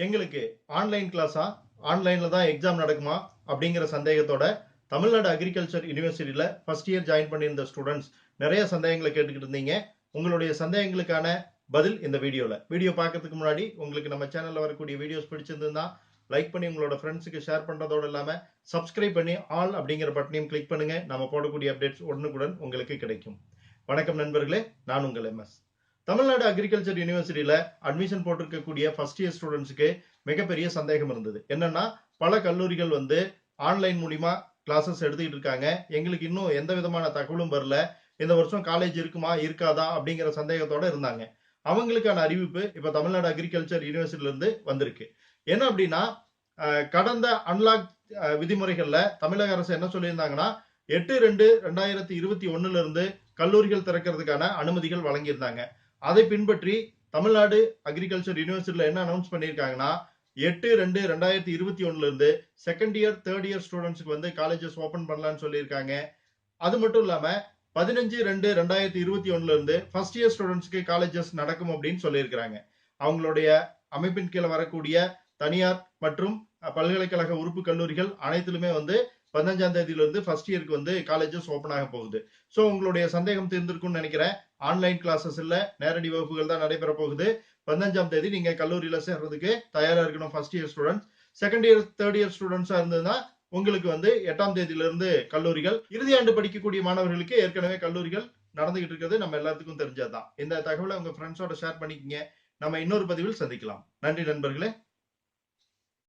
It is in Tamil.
எங்களுக்கு ஆன்லைன் கிளாஸா ஆன்லைன்ல தான் எக்ஸாம் நடக்குமா அப்படிங்கிற சந்தேகத்தோட தமிழ்நாடு அக்ரிகல்ச்சர் யூனிவர்சிட்டியில ஃபர்ஸ்ட் இயர் ஜாயின் பண்ணியிருந்த ஸ்டூடெண்ட்ஸ் நிறைய சந்தேகங்களை கேட்டுக்கிட்டு இருந்தீங்க. உங்களுடைய சந்தேகங்களுக்கான பதில் இந்த வீடியோ பார்க்கறதுக்கு முன்னாடி உங்களுக்கு நம்ம சேனல்ல வரக்கூடிய வீடியோஸ் பிடிச்சிருந்தா லைக் பண்ணி உங்களோட ஃப்ரெண்ட்ஸுக்கு ஷேர் பண்றதோட இல்லாம சப்ஸ்கிரைப் பண்ணி ஆல் அப்படிங்கிற பட்டனையும் கிளிக் பண்ணுங்க. நம்ம போடக்கூடிய அப்டேட்ஸ் உடனுக்குடன் உங்களுக்கு கிடைக்கும். வணக்கம் நண்பர்களே, நான் உங்கள் MS. தமிழ்நாடு அக்ரிகல்ச்சர் யூனிவர்சிட்டியில அட்மிஷன் போட்டிருக்கக்கூடிய ஃபர்ஸ்ட் இயர் ஸ்டூடெண்ட்ஸுக்கு மிகப்பெரிய சந்தேகம் இருந்தது. என்னன்னா, பல கல்லூரிகள் ஆன்லைன் மூலியமா கிளாஸஸ் எடுத்துக்கிட்டு இருக்காங்க. எங்களுக்கு இன்னும் எந்த விதமான தகவலும் வரல. இந்த வருஷம் காலேஜ் இருக்குமா இருக்காதா அப்படிங்கிற சந்தேகத்தோட இருந்தாங்க. அவங்களுக்கான அறிவிப்பு இப்ப தமிழ்நாடு அக்ரிகல்ச்சர் யூனிவர்சிட்டியில இருந்து வந்திருக்கு. என்ன அப்படின்னா, கடந்த அன்லாக் விதிமுறைகள்ல தமிழக அரசு என்ன சொல்லியிருந்தாங்கன்னா, 8/2/2021 இருந்து கல்லூரிகள் திறக்கிறதுக்கான அனுமதிகள் வழங்கியிருந்தாங்க. அதை பின்பற்றி தமிழ்நாடு அக்ரிகல்ச்சர் யூனிவர்சிட்டியில என்ன அனௌன்ஸ் பண்ணியிருக்காங்கன்னா, 8/2/2021 இருந்து செகண்ட் இயர் தேர்ட் இயர் ஸ்டூடெண்ட்ஸ்க்கு காலேஜஸ் ஓபன் பண்ணலாம்னு சொல்லியிருக்காங்க. அது மட்டும் இல்லாம 15/2/2021 இருந்து ஃபர்ஸ்ட் இயர் ஸ்டூடெண்ட்ஸ்க்கு காலேஜஸ் நடக்கும் அப்படின்னு சொல்லியிருக்கிறாங்க. அவங்களுடைய அமைப்பின் கீழே வரக்கூடிய தனியார் மற்றும் பல்கலைக்கழக உறுப்பு கல்லூரிகள் அனைத்திலுமே 15ஆம் தேதியிலிருந்து ஃபர்ஸ்ட் இயருக்கு காலேஜஸ் ஓபன் ஆக போகுது. சோ உங்களுடைய சந்தேகம் தீர்ந்திருக்கும்னு நினைக்கிறேன். ஆன்லைன் கிளாஸஸ் இல்ல, நேரடி வகுப்புகள் தான் நடைபெற போகுது. 15ஆம் தேதி நீங்க கல்லூரியில சேர்றதுக்கு தயாரா இருக்கணும். First year students, second year third year ஸ்டூடெண்ட்ஸா இருந்ததுன்னா உங்களுக்கு 8ஆம் தேதியிலிருந்து கல்லூரிகள். இறுதி ஆண்டு படிக்கக்கூடிய மாணவர்களுக்கு ஏற்கனவே கல்லூரிகள் நடந்துகிட்டு இருக்கிறது நம்ம எல்லாத்துக்கும் தெரிஞ்சதுதான். இந்த தகவலை உங்க ஃப்ரெண்ட்ஸோட ஷேர் பண்ணிக்கங்க. நம்ம இன்னொரு பதிவில் சந்திக்கலாம். நன்றி நண்பர்களே.